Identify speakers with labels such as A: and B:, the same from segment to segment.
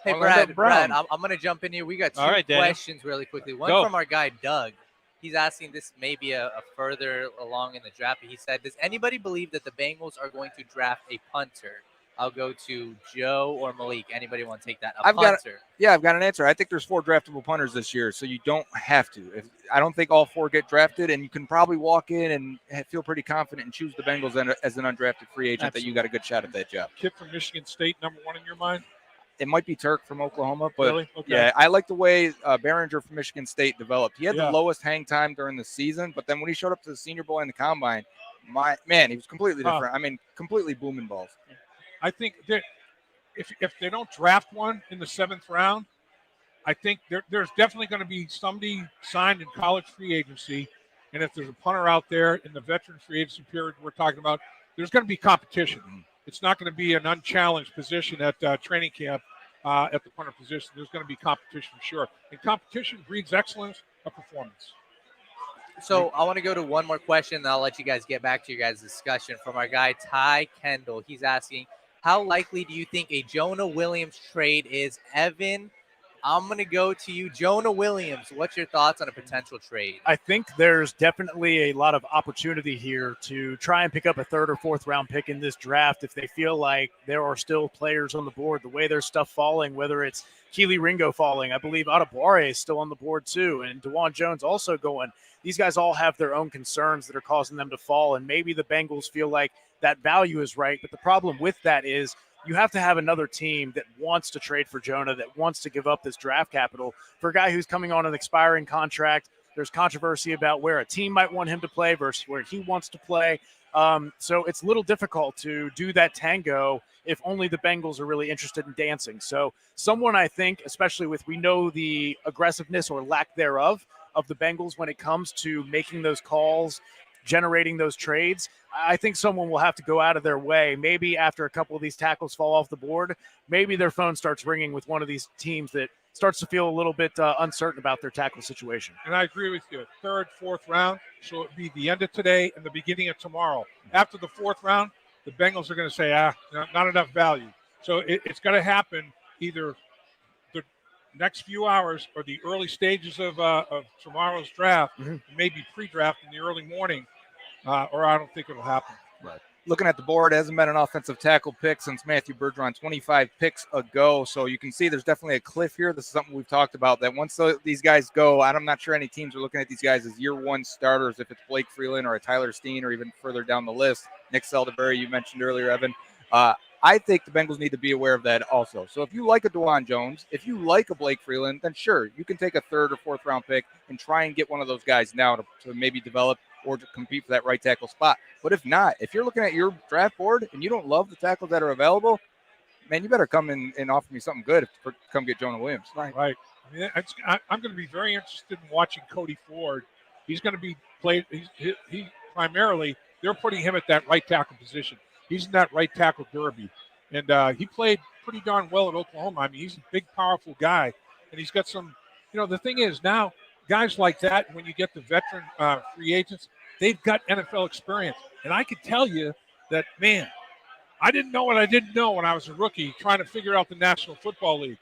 A: Hey, Brad, I'm going to jump in here. We got two questions really quickly. One from our guy, Doug. He's asking this maybe a further along in the draft. He said, does anybody believe that the Bengals are going to draft a punter? I'll go to Joe or Malik. Anybody want to take that?
B: I've got an answer. I think there's 4 draftable punters this year, so you don't have to. I don't think all 4 get drafted, and you can probably walk in and feel pretty confident and choose the Bengals as an undrafted free agent. Absolutely. That you got a good shot at that job.
C: Kid from Michigan State, number 1 in your mind?
B: It might be Turk from Oklahoma, but
C: really? Okay.
B: Yeah, I like the way Behringer from Michigan State developed. He had the lowest hang time during the season, but then when he showed up to the Senior Bowl and the Combine, he was completely different. Completely booming balls.
C: I think that if they don't draft one in the 7th round, I think there's definitely going to be somebody signed in college free agency, and if there's a punter out there in the veteran free agency period we're talking about, there's going to be competition. It's not going to be an unchallenged position at training camp at the punter position. There's going to be competition for sure. And competition breeds excellence of performance.
A: So I want to go to one more question, and I'll let you guys get back to your guys' discussion. From our guy, Ty Kendall. He's asking, how likely do you think a Jonah Williams trade is? Evan, I'm going to go to you. Jonah Williams, what's your thoughts on a potential trade?
D: I think there's definitely a lot of opportunity here to try and pick up a 3rd or 4th round pick in this draft if they feel like there are still players on the board. The way there's stuff falling, whether it's Keely Ringo falling, I believe Adebawore is still on the board too, and DeJuan Jones also going. These guys all have their own concerns that are causing them to fall, and maybe the Bengals feel like that value is right. But the problem with that is you have to have another team that wants to trade for Jonah, that wants to give up this draft capital for a guy who's coming on an expiring contract. There's controversy about where a team might want him to play versus where he wants to play. So it's a little difficult to do that tango if only the Bengals are really interested in dancing. So someone I think, especially we know the aggressiveness or lack thereof of the Bengals when it comes to making those calls, generating those trades, I think someone will have to go out of their way. Maybe after a couple of these tackles fall off the board, maybe their phone starts ringing with one of these teams that starts to feel a little bit uncertain about their tackle situation.
C: And I agree with you. 3rd, 4th round, so it'd be the end of today and the beginning of tomorrow. After the 4th round, the Bengals are going to say, not enough value. So it's going to happen either the next few hours or the early stages of tomorrow's draft, maybe pre-draft in the early morning, or I don't think it'll happen.
B: Right. Looking at the board, hasn't been an offensive tackle pick since Matthew Bergeron 25 picks ago. So you can see there's definitely a cliff here. This is something we've talked about, that once these guys go, I'm not sure any teams are looking at these guys as year 1 starters, if it's Blake Freeland or a Tyler Steen or even further down the list. Nick Selderberry, you mentioned earlier, Evan. I think the Bengals need to be aware of that also. So if you like a DeJuan Jones, if you like a Blake Freeland, then sure, you can take a 3rd or 4th round pick and try and get one of those guys now to maybe develop or to compete for that right tackle spot. But if not, if you're looking at your draft board and you don't love the tackles that are available, man, you better come in and offer me something good to come get Jonah Williams.
C: Right. I mean, I'm going to be very interested in watching Cody Ford. He's going to be played. He primarily, they're putting him at that right tackle position. He's in that right tackle derby. And he played pretty darn well at Oklahoma. I mean, he's a big, powerful guy. And he's got some, the thing is now, guys like that, when you get the veteran free agents, they've got NFL experience. And I could tell you that, man, I didn't know what I didn't know when I was a rookie trying to figure out the National Football League.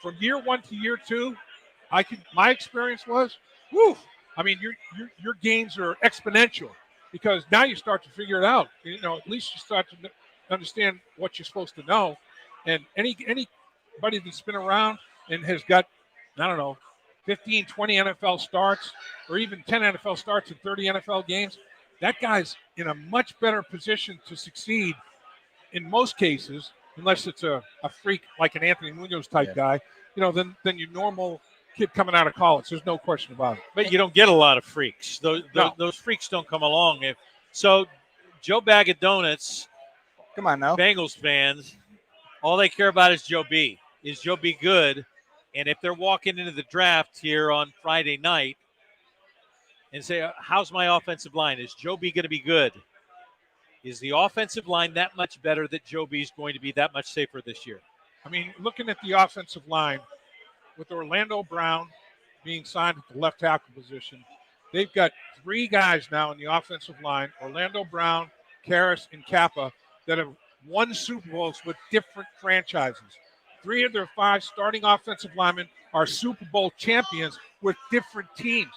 C: From year 1 to year 2, my experience was, I mean, your gains are exponential because now you start to figure it out. At least you start to understand what you're supposed to know. And anybody that's been around and has got, 15, 20 NFL starts or even 10 NFL starts and 30 NFL games, that guy's in a much better position to succeed in most cases, unless it's a freak like an Anthony Munoz type guy, than your normal kid coming out of college. There's no question about it.
E: But you don't get a lot of freaks. Those freaks don't come along. So Joe Bag of Donuts,
B: come on now,
E: Bengals fans, all they care about is Joe B. Is Joe B good? And if they're walking into the draft here on Friday night and say, how's my offensive line? Is Joe B going to be good? Is the offensive line that much better that Joe B is going to be that much safer this year?
C: I mean, looking at the offensive line, with Orlando Brown being signed at the left tackle position, they've got 3 guys now in the offensive line, Orlando Brown, Karras, and Kappa, that have won Super Bowls with different franchises. 3 of their 5 starting offensive linemen are Super Bowl champions with different teams.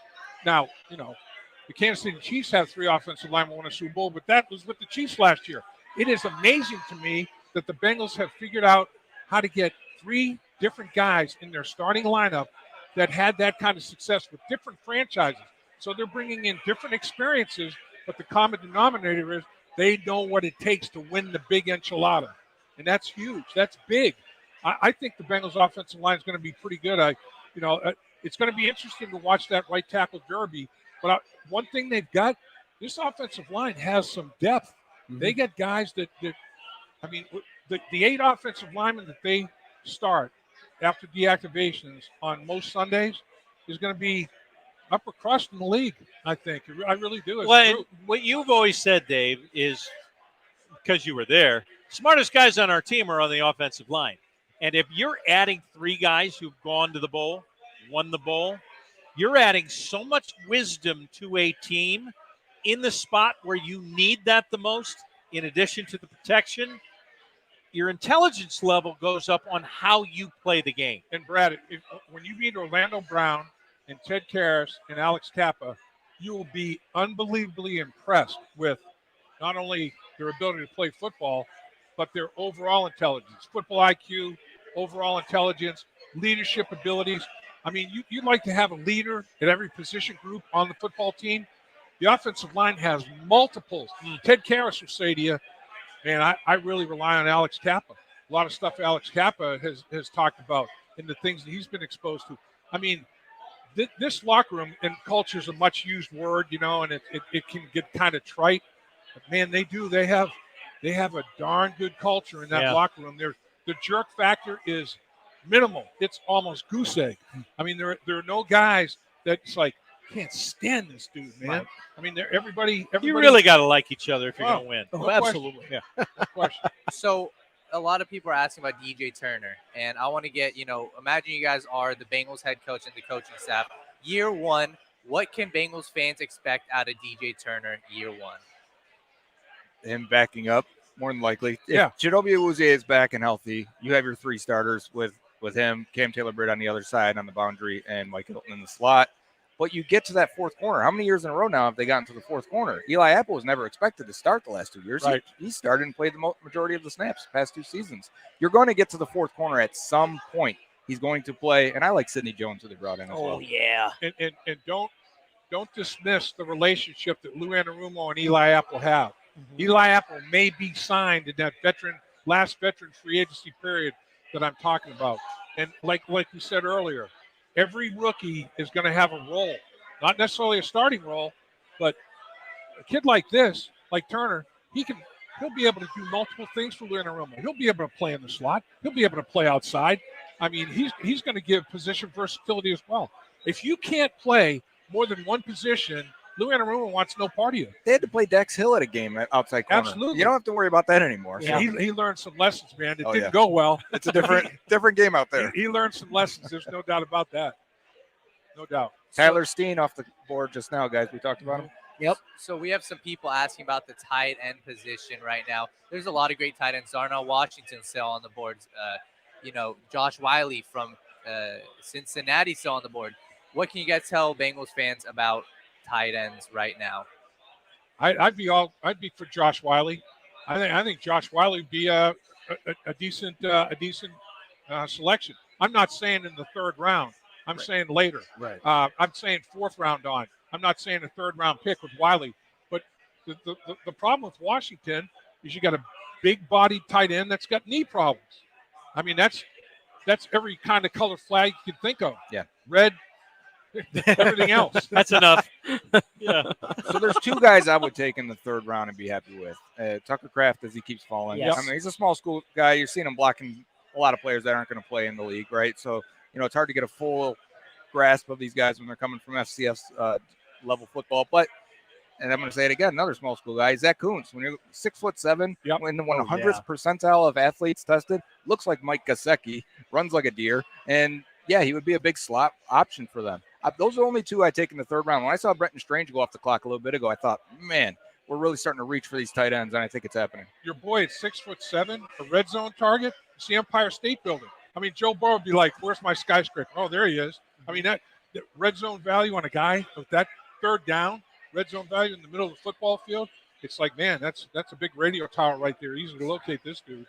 C: Now, the Kansas City Chiefs have 3 offensive linemen won a Super Bowl, but that was with the Chiefs last year. It is amazing to me that the Bengals have figured out how to get 3 different guys in their starting lineup that had that kind of success with different franchises. So they're bringing in different experiences, but the common denominator is they know what it takes to win the big enchilada. And that's huge. That's big. I think the Bengals offensive line is going to be pretty good. It's going to be interesting to watch that right tackle Derby. But one thing they've got, this offensive line has some depth. Mm-hmm. They got guys the 8 offensive linemen that they start after deactivations on most Sundays is going to be upper crust in the league, I think. I really do.
E: What you've always said, Dave, is because you were there, smartest guys on our team are on the offensive line. And if you're adding 3 guys who've gone to the bowl, won the bowl, you're adding so much wisdom to a team in the spot where you need that the most, in addition to the protection. Your intelligence level goes up on how you play the game.
C: And Brad, when you meet Orlando Brown and Ted Karras and Alex Kappa, you will be unbelievably impressed with not only their ability to play football, but their overall intelligence, football IQ, overall intelligence, leadership abilities. I mean, you'd like to have a leader at every position group on the football team. The offensive line has multiples. Ted Karras will say to you, man, I really rely on Alex Kappa. A lot of stuff Alex Kappa has talked about and the things that he's been exposed to. I mean, this locker room and culture is a much used word, and it can get kind of trite. But man, they have a darn good culture in that locker room. The jerk factor is minimal. It's almost goose egg. I mean, there are no guys that's like, can't stand this dude, man. Right. I mean, everybody.
E: You really got to like each other if you're going to win.
C: No
D: absolutely.
C: Yeah. No question.
A: So a lot of people are asking about DJ Turner, and I want to get, imagine you guys are the Bengals head coach and the coaching staff. Year 1, what can Bengals fans expect out of DJ Turner year 1?
B: Him backing up, more than likely.
C: Yeah.
B: If Chidobe Awuzie is back and healthy, you have your 3 starters with him, Cam Taylor-Britt on the other side on the boundary, and Mike Hilton in the slot. But you get to that 4th corner. How many years in a row now have they gotten to the 4th corner? Eli Apple was never expected to start the last 2 years.
C: Right.
B: He started and played the majority of the snaps the past 2 seasons. You're going to get to the 4th corner at some point. He's going to play, and I like Sidney Jones, who they brought in as well.
D: Oh, yeah.
C: And don't dismiss the relationship that Lou Anarumo and Eli Apple have. Mm-hmm. Eli Apple may be signed in that last veteran free agency period that I'm talking about. And like we said earlier, every rookie is going to have a role, not necessarily a starting role, but a kid like this, like Turner, he'll be able to do multiple things for Lou Anarumo. He'll be able to play in the slot. He'll be able to play outside. I mean, he's going to give position versatility as well. If you can't play more than one position, Lou Anarumo wants no part of you.
B: They had to play Dax Hill at a game at outside corner.
C: Absolutely.
B: You don't have to worry about that anymore.
C: Yeah, he learned some lessons, man. It didn't go well.
B: It's a different game out there.
C: He learned some lessons. There's no doubt about that. No doubt.
B: Tyler Steen off the board just now, guys. We talked about him.
A: Yep. So we have some people asking about the tight end position right now. There's a lot of great tight ends. Darnell Washington still on the boards. Josh Wiley from Cincinnati still on the board. What can you guys tell Bengals fans about tight ends right now?
C: I'd be for Josh Wiley. I think Josh Wiley would be a decent selection. I'm not saying in the 3rd round. I'm saying later.
D: Right.
C: I'm saying 4th round on. I'm not saying a 3rd round pick with Wiley. But the problem with Washington is you got a big bodied tight end that's got knee problems. I mean, that's every kind of color flag you can think of.
B: Yeah.
C: Red, everything else.
E: That's enough. Yeah.
B: So there's 2 guys I would take in the 3rd round and be happy with. Tucker Kraft, as he keeps falling.
D: Yes.
B: I mean, he's a small school guy. You're seeing him blocking a lot of players that aren't going to play in the league, right? So, it's hard to get a full grasp of these guys when they're coming from FCS level football. But, and I'm going to say it again, another small school guy, Zach Kuntz. When you're 6'7", in the 100th percentile of athletes tested, looks like Mike Gesicki, runs like a deer, and he would be a big slot option for them. Those are only 2 I take in the 3rd round. When I saw Brenton Strange go off the clock a little bit ago, I thought, man, we're really starting to reach for these tight ends, and I think it's happening.
C: Your boy at 6'7", a red zone target. It's the Empire State Building. I mean, Joe Burrow would be like, "Where's my skyscraper?" Oh, there he is. I mean, that red zone value on a guy with that third down, red zone value in the middle of the football field. It's like, man, that's a big radio tower right there. Easy to locate this dude.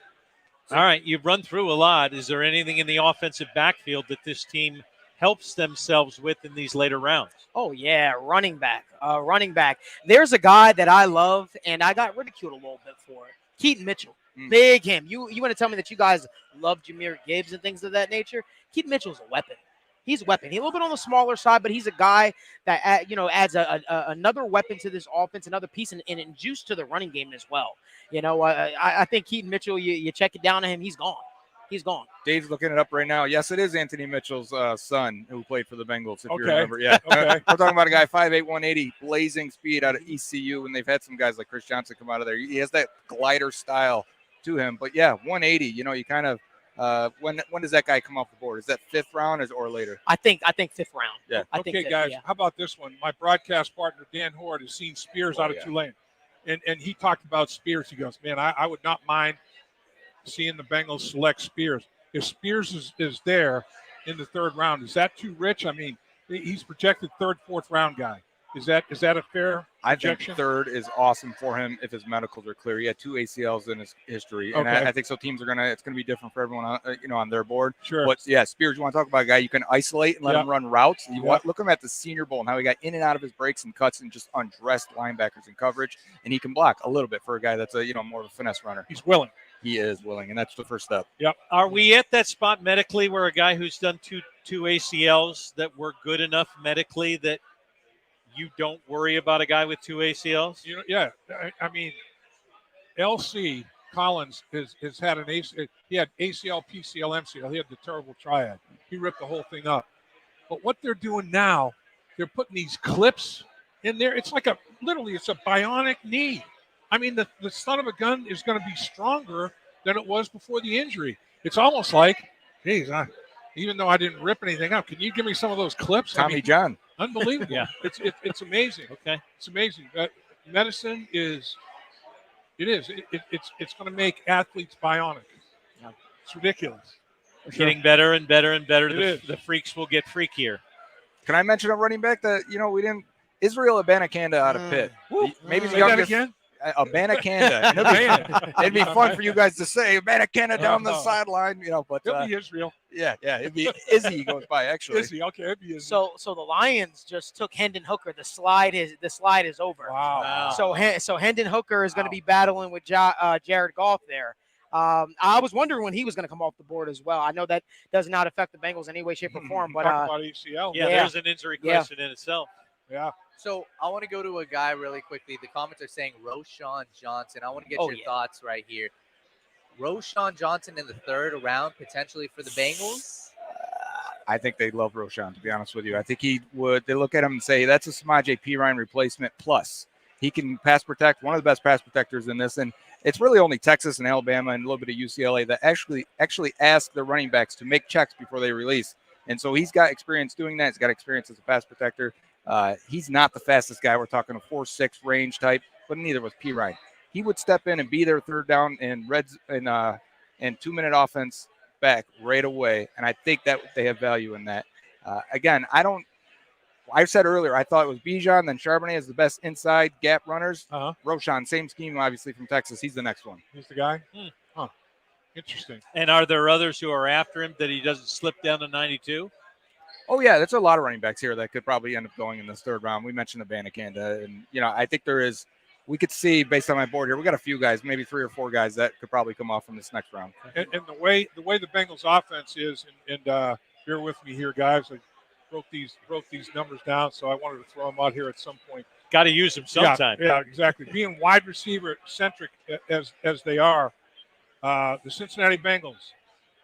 E: All right, you've run through a lot. Is there anything in the offensive backfield that this team helps themselves with in these later rounds?
F: Oh, yeah, running back. Running back. There's a guy that I love, and I got ridiculed a little bit for it. Keaton Mitchell. Big him. You want to tell me that you guys love Jahmyr Gibbs and things of that nature? Keaton Mitchell's a weapon. He's a weapon. He's a little bit on the smaller side, but he's a guy that adds another weapon to this offense, another piece, and juice to the running game as well. I think Keaton Mitchell, you check it down to him, he's gone. He's gone.
B: Dave's looking it up right now. Yes, it is Anthony Mitchell's son who played for the Bengals, if you remember. Yeah.
C: Okay.
B: We're talking about a guy 5'8", 180, blazing speed out of ECU, and they've had some guys like Chris Johnson come out of there. He has that glider style to him. But, yeah, 180, you kind of when does that guy come off the board? Is that 5th round or later?
F: I think 5th round.
B: Yeah.
C: Okay, guys, how about this one? My broadcast partner, Dan Horde, has seen Spears out of Tulane. And he talked about Spears. He goes, man, I would not mind seeing the Bengals select Spears. If Spears is there in the 3rd round, is that too rich? I mean, he's projected 3rd, 4th round guy. Is that a fair projection?
B: I think 3rd is awesome for him if his medicals are clear. He had 2 ACLs in his history, and I think so. Teams are it's gonna be different for everyone on their board.
C: Sure.
B: But yeah, Spears, you want to talk about a guy you can isolate and let him run routes. Look him at the Senior Bowl and how he got in and out of his breaks and cuts and just undressed linebackers in coverage, and he can block a little bit for a guy that's more of a finesse runner.
C: He's willing.
B: He is willing, and that's the first step.
C: Yep.
E: Are we at that spot medically where a guy who's done two ACLs that were good enough medically that you don't worry about a guy with 2 ACLs?
C: I mean, LC Collins has had an ACL. He had ACL, PCL, MCL. He had the terrible triad. He ripped the whole thing up. But what they're doing now, they're putting these clips in there. It's like it's a bionic knee. I mean, the son of a gun is going to be stronger than it was before the injury. It's almost like, geez, even though I didn't rip anything up, can you give me some of those clips?
B: Tommy John.
C: Unbelievable.
E: Yeah.
C: It's amazing.
E: Okay.
C: It's amazing. Medicine is it's going to make athletes bionic.
F: Yeah.
C: It's ridiculous.
E: Getting better and better and better.
C: It is.
E: The freaks will get freakier.
B: Can I mention a running back that we didn't? Israel Abanikanda out of Pitt. Maybe the
C: Say that
B: youngest.
C: again?
B: Abanikanda. It'd be fun for you guys to say Abanikanda down the sideline, but
C: It'll be Israel.
B: yeah, it'd be Izzy goes by actually.
C: Izzy, okay, it'd be Izzy.
F: So the Lions just took Hendon Hooker. The slide is over.
C: Wow.
F: So Hendon Hooker is going to be battling with Jared Goff there. I was wondering when he was going to come off the board as well. I know that does not affect the Bengals in any way, shape, or form. But
C: talk about ACL.
E: Yeah, there's an injury question in itself.
C: Yeah.
A: So I want to go to a guy really quickly. The comments are saying Roschon Johnson. I want to get your thoughts right here. Roschon Johnson in the 3rd round potentially for the Bengals?
B: I think they love Roschon, to be honest with you. I think he would. They look at him and say, that's a Samaje Perine replacement plus. He can pass protect, one of the best pass protectors in this. And it's really only Texas and Alabama and a little bit of UCLA that actually ask their running backs to make checks before they release. And so he's got experience doing that. He's got experience as a pass protector. He's not the fastest guy. We're talking a 4.6 range type, but neither was Perine. He would step in and be their 3rd down and 2-minute offense back right away. And I think that they have value in that. Again, I said earlier, I thought it was Bijan, then Charbonnet is the best inside gap runners. Roschon, same scheme, obviously, from Texas. He's the next one.
C: He's the guy? Huh. Interesting.
E: And are there others who are after him that he doesn't slip down to 92?
B: Oh, yeah, there's a lot of running backs here that could probably end up going in this 3rd round. We mentioned Abanikanda, and, I think there is – we could see, based on my board here, we got a few guys, maybe 3 or 4 guys that could probably come off from this next round.
C: And the way the Bengals offense is, and bear with me here, guys. I broke these numbers down, so I wanted to throw them out here at some point.
E: Got to use them sometime.
C: Yeah, exactly. Being wide receiver centric as they are, the Cincinnati Bengals,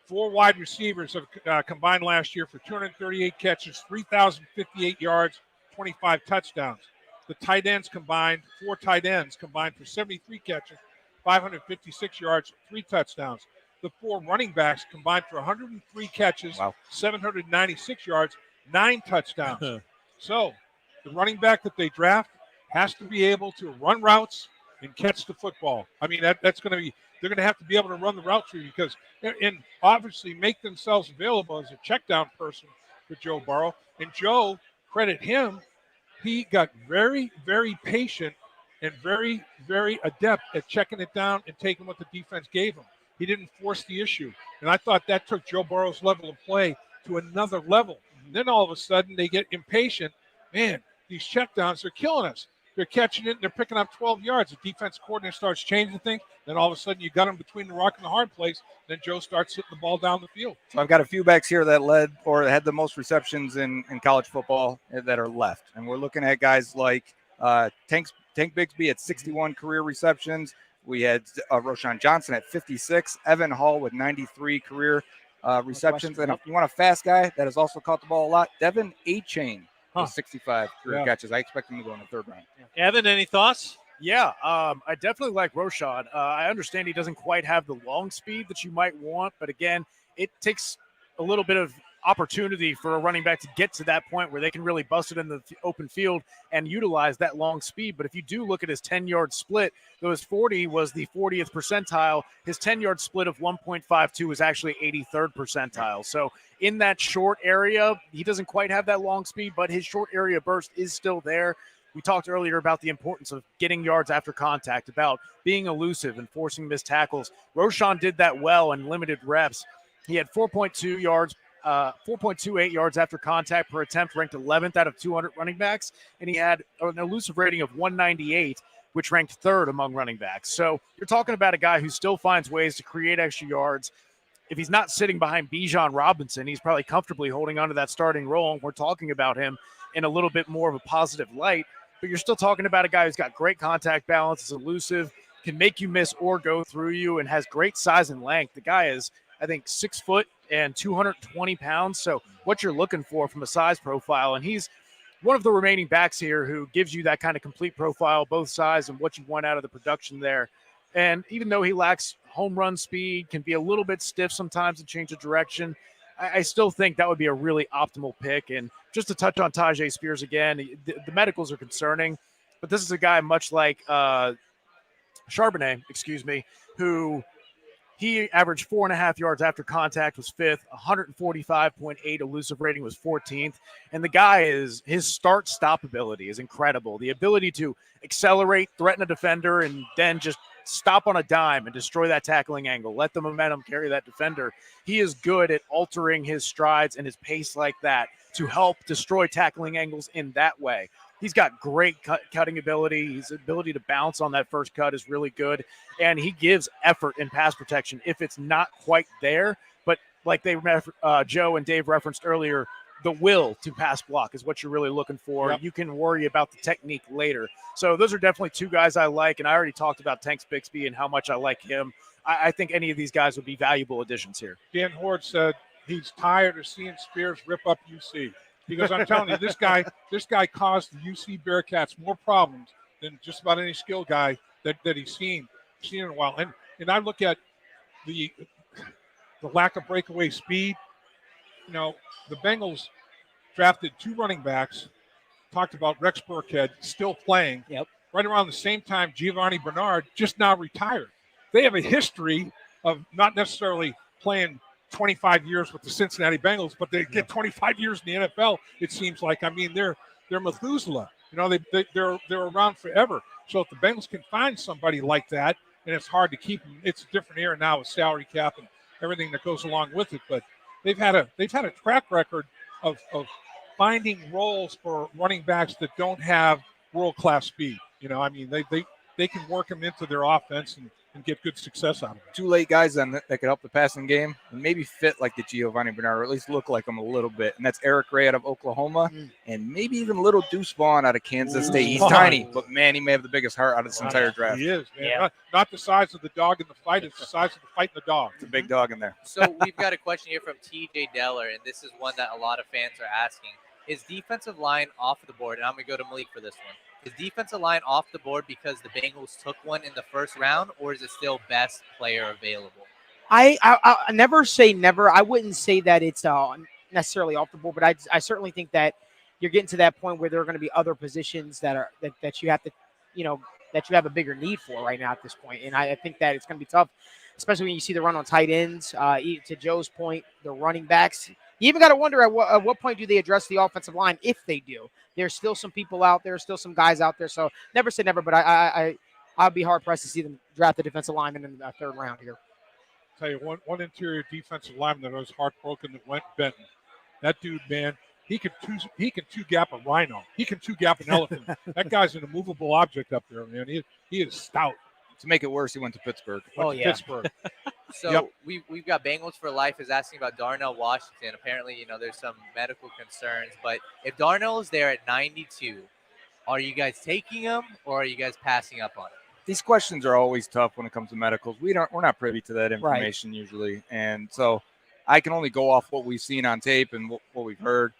C: 4 wide receivers have combined last year for 238 catches, 3,058 yards, 25 touchdowns. The tight ends combined, 4 tight ends combined for 73 catches, 556 yards, 3 touchdowns. The 4 running backs combined for 103 catches, 796 yards, 9 touchdowns. So the running back that they draft has to be able to run routes and catch the football. I mean, that's going to be they're going to have to be able to run the route through because and obviously make themselves available as a check down person for Joe Burrow. And Joe, credit him, he got very, very patient and very, very adept at checking it down and taking what the defense gave him. He didn't force the issue. And I thought that took Joe Burrow's level of play to another level. And then all of a sudden they get impatient. Man, these checkdowns are killing us. They're catching it and they're picking up 12 yards. The defense coordinator starts changing things. Then all of a sudden you got them between the rock and the hard place. Then Joe starts hitting the ball down the field.
B: So I've got a few backs here that led or had the most receptions in college football that are left. And we're looking at guys like Tank Bigsby at 61 career receptions. We had Roshan Johnson at 56, Evan Hall with 93 career receptions. And if you want a fast guy that has also caught the ball a lot, Devin A-Chain with 65 career catches. I expect him to go in the third round.
E: Evan, any thoughts?
D: Yeah, I definitely like Roshan. I understand he doesn't quite have the long speed that you might want, but again, it takes a little bit of opportunity for a running back to get to that point where they can really bust it in the open field and utilize that long speed. But if you do look at his 10-yard split, though his 40 was the 40th percentile, his 10-yard split of 1.52 was actually 83rd percentile. So in that short area, he doesn't quite have that long speed, but his short area burst is still there. We talked earlier about the importance of getting yards after contact, about being elusive and forcing missed tackles. Roshan did that well in limited reps. He had 4.28 yards after contact per attempt, ranked 11th out of 200 running backs, and he had an elusive rating of 198, which ranked third among running backs. So you're talking about a guy who still finds ways to create extra yards. If he's not sitting behind Bijan Robinson, he's probably comfortably holding on to that starting role, and we're talking about him in a little bit more of a positive light. But you're still talking about a guy who's got great contact balance, is elusive, can make you miss or go through you, and has great size and length. The guy is, I think, 6 foot and 220 pounds. So what you're looking for from a size profile. And he's one of the remaining backs here who gives you that kind of complete profile, both sides and what you want out of the production there. And even though he lacks home run speed, can be a little bit stiff sometimes and change of direction, I still think that would be a really optimal pick. And just to touch on Tajay Spears again, the medicals are concerning, but this is a guy much like Charbonnet, who he averaged 4.5 yards after contact, was fifth, 145.8 elusive rating was 14th. And the guy his start-stop ability is incredible. The ability to accelerate, threaten a defender, and then just stop on a dime and destroy that tackling angle. Let the momentum carry that defender. He is good at altering his strides and his pace like that to help destroy tackling angles in that way. He's got great cutting ability. His ability to bounce on that first cut is really good. And he gives effort in pass protection if it's not quite there. But like Joe and Dave referenced earlier, the will to pass block is what you're really looking for. Yep. You can worry about the technique later. So those are definitely two guys I like. And I already talked about Tank Bigsby and how much I like him. I think any of these guys would be valuable additions here.
C: Dan Horde said he's tired of seeing Spears rip up UC. Because I'm telling you, this guy caused the UC Bearcats more problems than just about any skill guy that he's seen in a while. And I look at the lack of breakaway speed. You know, the Bengals drafted 2 running backs. Talked about Rex Burkhead still playing.
F: Yep.
C: Right around the same time, Giovanni Bernard just now retired. They have a history of not necessarily playing 25 years with the Cincinnati Bengals, but they get 25 years in the NFL. It seems like. I mean, they're Methuselah. You know, they're around forever. So if the Bengals can find somebody like that, and it's hard to keep them, it's a different era now with salary cap and everything that goes along with it. But they've had a track record of finding roles for running backs that don't have world-class speed. You know, I mean, they can work them into their offense and get good success out of it.
B: 2 late guys then that could help the passing game and maybe fit like the Giovanni Bernard, or at least look like him a little bit. And that's Eric Ray out of Oklahoma, and maybe even little Deuce Vaughn out of Kansas State. He's tiny, but man, he may have the biggest heart out of this entire draft.
C: He is, man. Yeah. Not the size of the dog in the fight; it's the size of the fight in the dog.
B: It's a big dog in there.
A: So we've got a question here from TJ Deller, and this is one that a lot of fans are asking: is defensive line off the board? And I'm gonna go to Malik for this one. Is defensive line off the board because the Bengals took one in the first round, or is it still best player available?
F: I never say never. I wouldn't say that it's necessarily off the board, but I certainly think that you're getting to that point where there are going to be other positions that you have to, that you have a bigger need for right now at this point. And I think that it's going to be tough, especially when you see the run on tight ends. To Joe's point, the running backs. You even got to wonder at what point do they address the offensive line if they do. There's still some people out there, still some guys out there. So never say never, but I'd be hard pressed to see them draft the defensive lineman in the third round here.
C: I'll tell you one interior defensive lineman that was heartbroken that went Benton. That dude, man, he can two gap a rhino. He can two gap an elephant. That guy's an immovable object up there, man. He is stout.
B: To make it worse, he went to Pittsburgh.
C: Pittsburgh.
A: So we've got Bengals for Life is asking about Darnell Washington. Apparently, there's some medical concerns. But if Darnell is there at 92, are you guys taking him or are you guys passing up on him?
B: These questions are always tough when it comes to medicals. We're not privy to that information usually. And so I can only go off what we've seen on tape and what we've heard.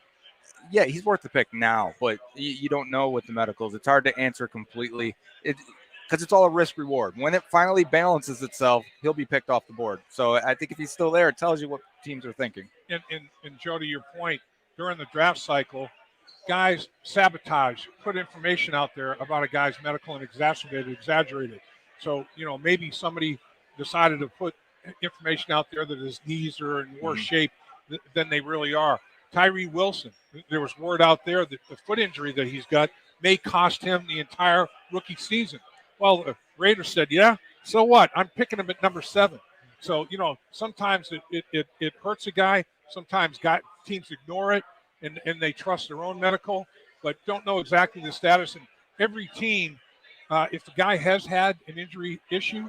B: Yeah, he's worth the pick now, but you don't know with the medicals. It's hard to answer completely because it's all a risk reward. When it finally balances itself, he'll be picked off the board. So I think if he's still there, it tells you what teams are thinking.
C: And Joe, to your point, during the draft cycle, guys sabotage, put information out there about a guy's medical and exaggerate it. So, maybe somebody decided to put information out there that his knees are in worse shape than they really are. Tyree Wilson, there was word out there that the foot injury that he's got may cost him the entire rookie season. Well, the Raiders said, yeah, so what? I'm picking him at number 7. So, sometimes it hurts a guy. Sometimes teams ignore it and they trust their own medical, but don't know exactly the status. And every team, if the guy has had an injury issue,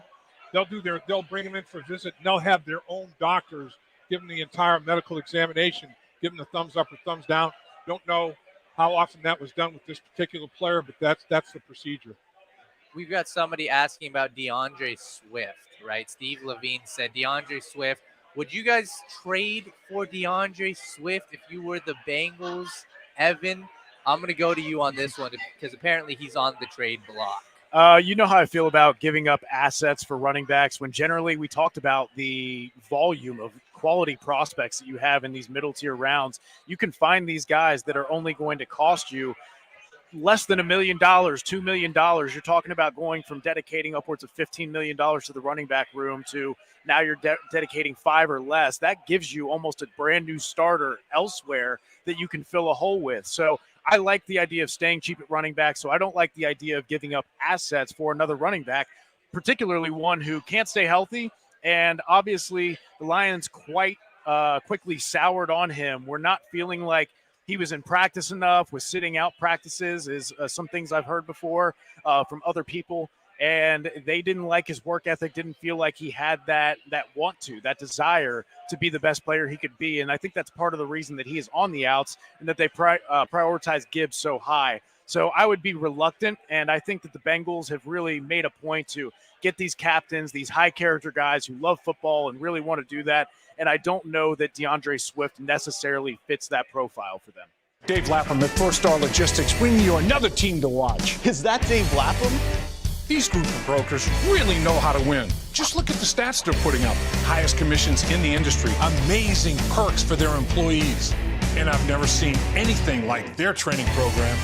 C: they'll bring him in for a visit and they'll have their own doctors give him the entire medical examination, give him the thumbs up or thumbs down. Don't know how often that was done with this particular player, but that's the procedure.
A: We've got somebody asking about DeAndre Swift, right? Steve Levine said DeAndre Swift. Would you guys trade for DeAndre Swift if you were the Bengals? Evan, I'm going to go to you on this one because apparently he's on the trade block.
D: You know how I feel about giving up assets for running backs when generally we talked about the volume of quality prospects that you have in these middle tier rounds. You can find these guys that are only going to cost you less than $1 million, $2 million. You're talking about going from dedicating upwards of $15 million to the running back room to now you're dedicating 5 or less. That gives you almost a brand new starter elsewhere that you can fill a hole with. So I like the idea of staying cheap at running back. So I don't like the idea of giving up assets for another running back, particularly one who can't stay healthy. And obviously the Lions quite quickly soured on him. We're not feeling like he was in practice enough, was sitting out practices is some things I've heard before from other people. And they didn't like his work ethic, didn't feel like he had that that desire to be the best player he could be. And I think that's part of the reason that he is on the outs and that they prioritize Gibbs so high. So I would be reluctant, and I think that the Bengals have really made a point to get these captains, these high-character guys who love football and really want to do that. And I don't know that DeAndre Swift necessarily fits that profile for them.
G: Dave Lapham at First Star Logistics bringing you another team to watch.
H: Is that Dave Lapham?
G: These group of brokers really know how to win. Just look at the stats they're putting up. Highest commissions in the industry, amazing perks for their employees. And I've never seen anything like their training program.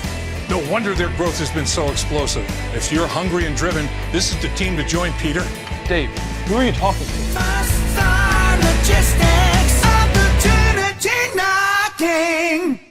G: No wonder their growth has been so explosive. If you're hungry and driven, this is the team to join, Peter.
H: Dave, who are you talking to?
I: First Star Logistics, opportunity knocking.